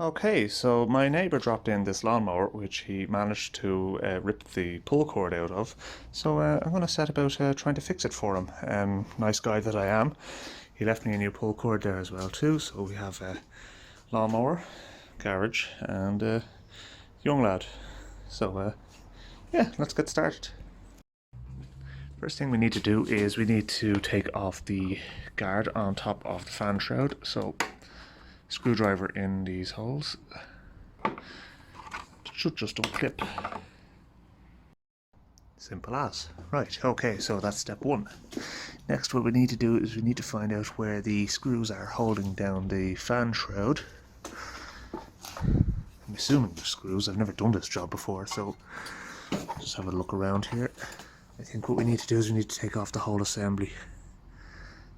Okay, so my neighbour dropped in this lawnmower, which he managed to rip the pull cord out of. So I'm going to set about trying to fix it for him. Nice guy that I am. He left me a new pull cord there as well too. So we have a lawnmower, garage, and young lad. So yeah, let's get started. First thing we need to do is we need to take off the guard on top of the fan shroud. So screwdriver in these holes. It should just unclip. Simple as. Right, okay, so that's step one. Next, what we need to do is we need to find out where the screws are holding down the fan shroud. I'm assuming they're screws. I've never done this job before, so just have a look around here. I think what we need to do is we need to take off the whole assembly.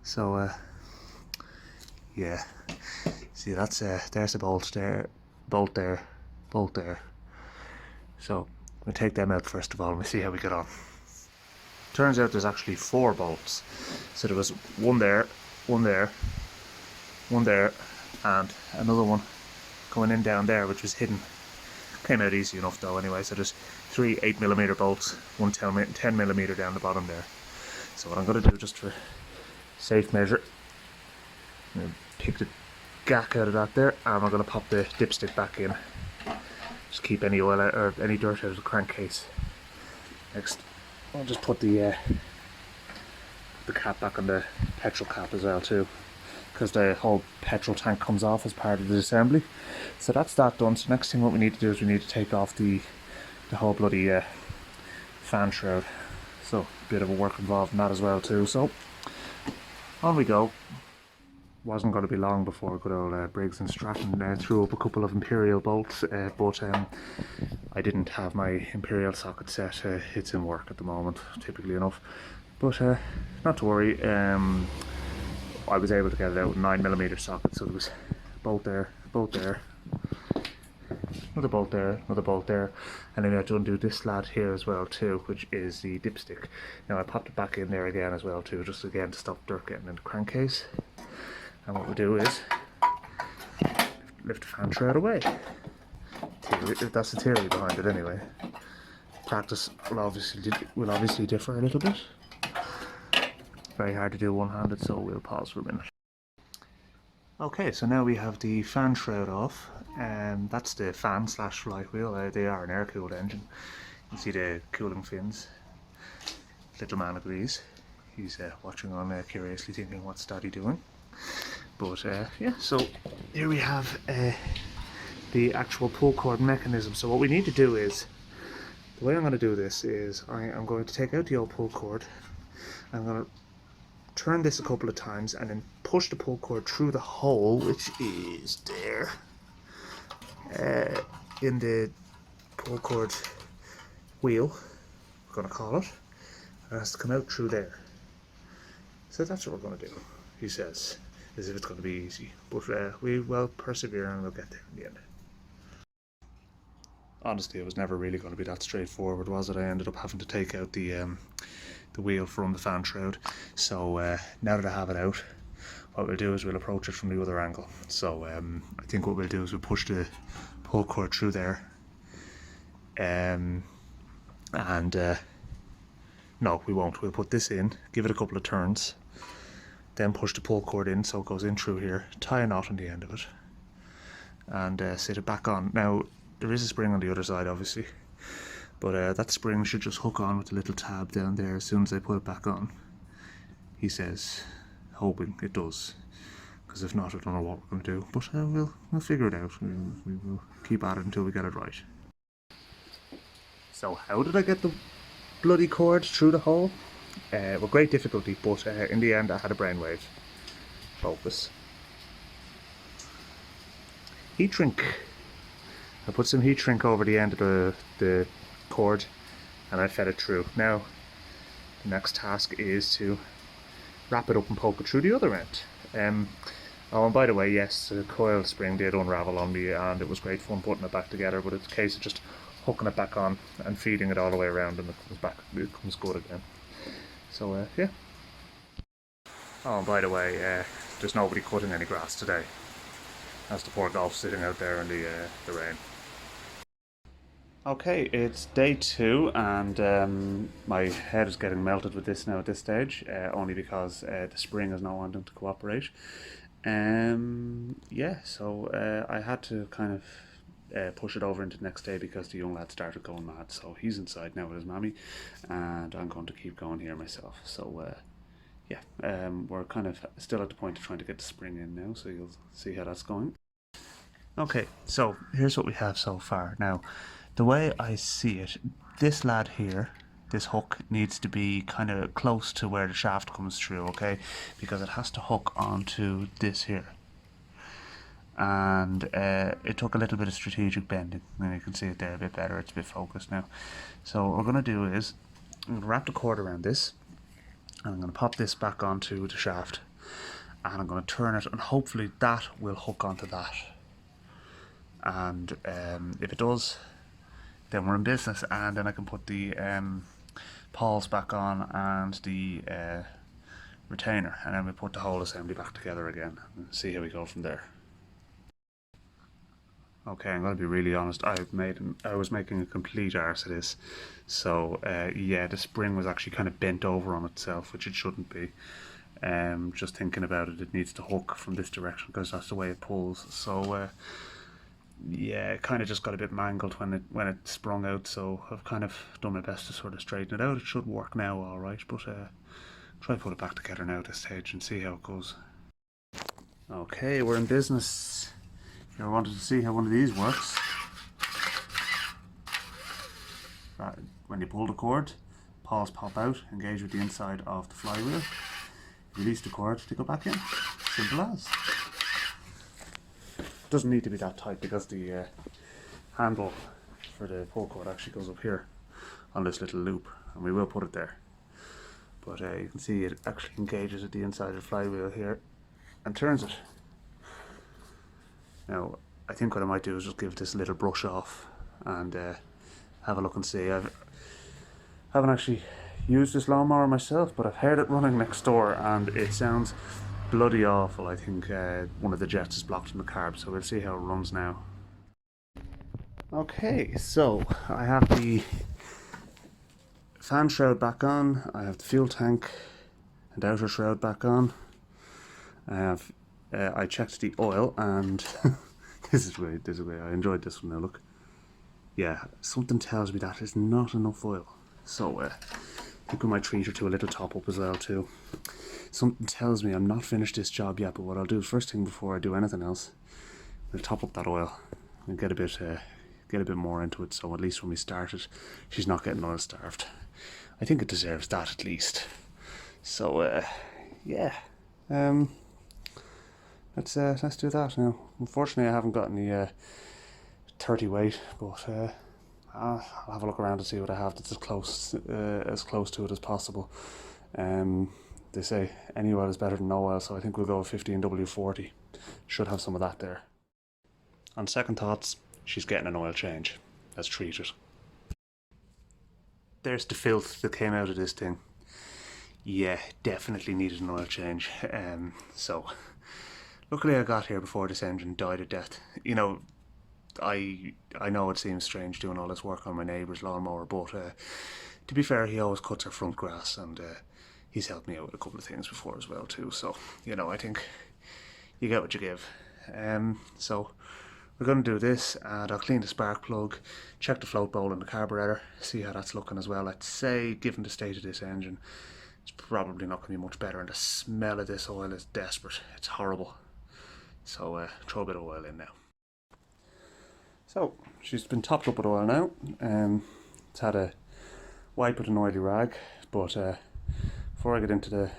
So, yeah. See, that's there's a bolt there, bolt there, bolt there. So we'll take them out first of all and we'll see how we get on. Turns out there's actually 4 bolts. So there was one there, one there, one there, and another one going in down there, which was hidden. Came out easy enough though anyway. So there's 3 8mm bolts, one 10mm down the bottom there. So what I'm going to do, just for safe measure, I'm going to pick the gack out of that there, and we're going to pop the dipstick back in. Just keep any oil out, or any dirt out of the crankcase. Next, I'll just put the cap back on the petrol cap as well too, because the whole petrol tank comes off as part of the assembly. So that's that done. So next thing what we need to do is we need to take off the whole bloody fan shroud. So a bit of a work involved in that as well too. So on we go. Wasn't going to be long before good old Briggs and Stratton threw up a couple of imperial bolts, but I didn't have my imperial socket set. It's in work at the moment, typically enough, but not to worry. I was able to get it out with 9mm socket, so there was a bolt there, another bolt there, another bolt there, and then I had to undo this slat here as well too, which is the dipstick. Now I popped it back in there again as well too, just again to stop dirt getting in the crankcase. And what we do is lift the fan shroud away. That's the theory behind it anyway. Practice will obviously differ a little bit. Very hard to do one-handed, so we'll pause for a minute. Okay, so now we have the fan shroud off, and that's the fan slash flywheel. They are an air-cooled engine. You can see the cooling fins. Little man agrees. He's watching on curiously, thinking, what's Daddy doing? But yeah, so here we have the actual pull cord mechanism. So what we need to do is, the way I'm going to do this is I'm going to take out the old pull cord. I'm going to turn this a couple of times and then push the pull cord through the hole, which is there in the pull cord wheel, we're going to call it. It has to come out through there. So that's what we're going to do, he says, as if it's going to be easy. But we will persevere and we'll get there in the end. Honestly, it was never really going to be that straightforward, was it? I ended up having to take out the wheel from the fan shroud. So now that I have it out, what we'll do is we'll approach it from the other angle. So I think what we'll do is we'll push the pull cord through there. No, we won't. We'll put this in, give it a couple of turns, then push the pull cord in so it goes in through here, tie a knot on the end of it, and sit it back on. Now, there is a spring on the other side, obviously, but that spring should just hook on with the little tab down there as soon as I put it back on. He says, hoping it does, because if not, I don't know what we're going to do, but we'll figure it out. We will keep at it until we get it right. So how did I get the bloody cord through the hole? With great difficulty, but in the end I had a brainwave. Focus. Heat shrink. I put some heat shrink over the end of the cord and I fed it through. Now the next task is to wrap it up and poke it through the other end. Oh, and by the way, yes, the coil spring did unravel on me and it was great fun putting it back together, but it's a case of just hooking it back on and feeding it all the way around and it comes good again. So yeah. Oh, and by the way, there's nobody cutting any grass today. That's the poor golf sitting out there in the rain. Okay, it's day 2, and my head is getting melted with this now at this stage, only because the spring is not wanting to cooperate. Yeah, so I had to kind of push it over into the next day because the young lad started going mad. So he's inside now with his mammy, and I'm going to keep going here myself. So yeah, we're kind of still at the point of trying to get the spring in now, so you'll see how that's going. Okay, so here's what we have so far. Now, the way I see it, this lad here, this hook needs to be kind of close to where the shaft comes through, okay? Because it has to hook onto this here. And it took a little bit of strategic bending, and you can see it there a bit better. It's a bit focused now. So what we're going to do is, I'm going to wrap the cord around this, and I'm going to pop this back onto the shaft, and I'm going to turn it, and hopefully that will hook onto that. And if it does, then we're in business, and then I can put the pawls back on and the retainer, and then we put the whole assembly back together again and see how we go from there. Okay, I'm going to be really honest. I was making a complete arse of this. So yeah, the spring was actually kind of bent over on itself, which it shouldn't be. Just thinking about it, it needs to hook from this direction because that's the way it pulls. So yeah, it kind of just got a bit mangled when it sprung out. So I've kind of done my best to sort of straighten it out. It should work now, all right. But try to put it back together now at this stage and see how it goes. Okay, we're in business. If you ever wanted to see how one of these works, when you pull the cord, paws pop out, engage with the inside of the flywheel, release the cord to go back in. Simple as. Doesn't need to be that tight because the handle for the pull cord actually goes up here on this little loop, and we will put it there. But you can see it actually engages at the inside of the flywheel here and turns it. Now, I think what I might do is just give this a little brush off and have a look and see. I haven't actually used this lawnmower myself, but I've heard it running next door and it sounds bloody awful. I think one of the jets is blocked in the carb, so we'll see how it runs now. Okay, so I have the fan shroud back on, I have the fuel tank and outer shroud back on. I checked the oil, and this is great. I enjoyed this one now. Look, yeah, something tells me that is not enough oil. So I think we might treat her to a little top up as well too. Something tells me I'm not finished this job yet, but what I'll do first thing before I do anything else, we'll top up that oil and get a bit more into it. So at least when we start it, she's not getting oil starved. I think it deserves that at least. So yeah. Let's do that now. Unfortunately, I haven't got any 30 weight, but I'll have a look around to see what I have that's as close to it as possible. They say any oil is better than no oil, so I think we'll go with 15W40. Should have some of that there. On second thoughts, she's getting an oil change. Let's treat it. There's the filth that came out of this thing. Yeah, definitely needed an oil change. So luckily I got here before this engine died a death. You know, I know it seems strange doing all this work on my neighbour's lawnmower, but to be fair, he always cuts our front grass, and he's helped me out with a couple of things before as well too. So, you know, I think you get what you give. So we're going to do this, and I'll clean the spark plug, check the float bowl and the carburetor, see how that's looking as well. I'd say, given the state of this engine, it's probably not going to be much better, and the smell of this oil is desperate. It's horrible. So throw a bit of oil in now. So she's been topped up with oil now. It's had a wipe with an oily rag, but before I get into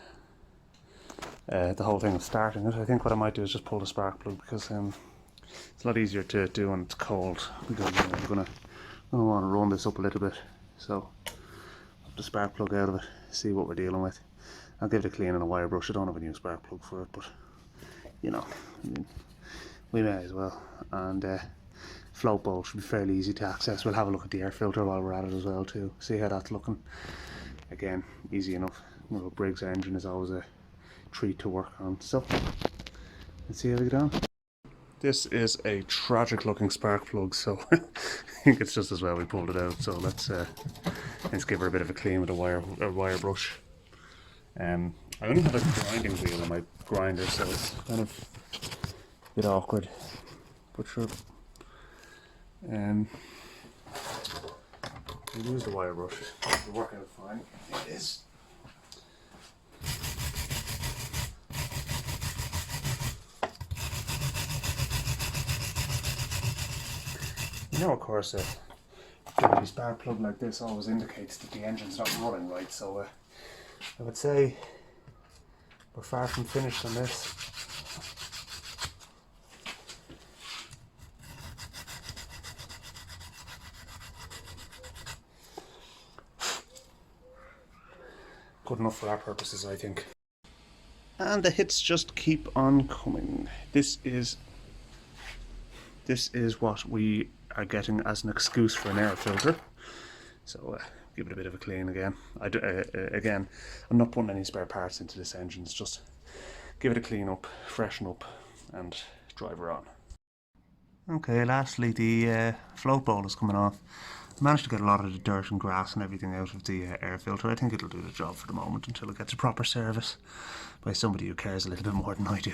the whole thing of starting it, I think what I might do is just pull the spark plug, because it's a lot easier to do when it's cold, because we're gonna want to run this up a little bit. So pop the spark plug out of it, see what we're dealing with. I'll give it a clean and a wire brush. I don't have a new spark plug for it, but you know, we may as well. And float bowl should be fairly easy to access. We'll have a look at the air filter while we're at it as well too, see how that's looking. Again, easy enough. You know, Briggs engine is always a treat to work on. So let's see how we get on. This is a tragic looking spark plug, so I think it's just as well we pulled it out. So let's give her a bit of a clean with a wire brush. I only have a grinding wheel on my grinder, so it's kind of a bit awkward. But sure, we'll use the wire brush. It'll work out fine. It is. You know, of course, a dirty spark plug like this always indicates that the engine's not running right, so I would say we're far from finished on this. Good enough for our purposes, I think. And the hits just keep on coming. This is what we are getting as an excuse for an air filter. So give it a bit of a clean again. Again, I'm not putting any spare parts into this engine. It's just give it a clean up, freshen up, and drive her on. Okay, lastly, the float bowl is coming off. I managed to get a lot of the dirt and grass and everything out of the air filter. I think it'll do the job for the moment until it gets a proper service by somebody who cares a little bit more than I do.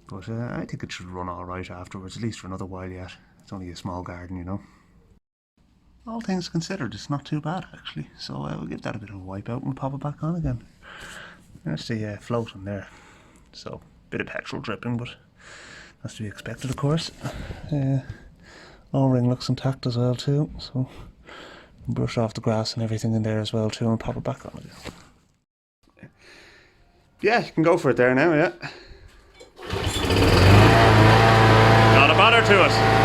But I think it should run alright afterwards, at least for another while yet. It's only a small garden, you know. All things considered, it's not too bad actually. So we'll give that a bit of a wipe out and pop it back on again. There's the float in there. So, bit of petrol dripping, but that's to be expected, of course. O-ring looks intact as well too, so brush off the grass and everything in there as well too and pop it back on again. Yeah, you can go for it there now, yeah. Not a bother to it.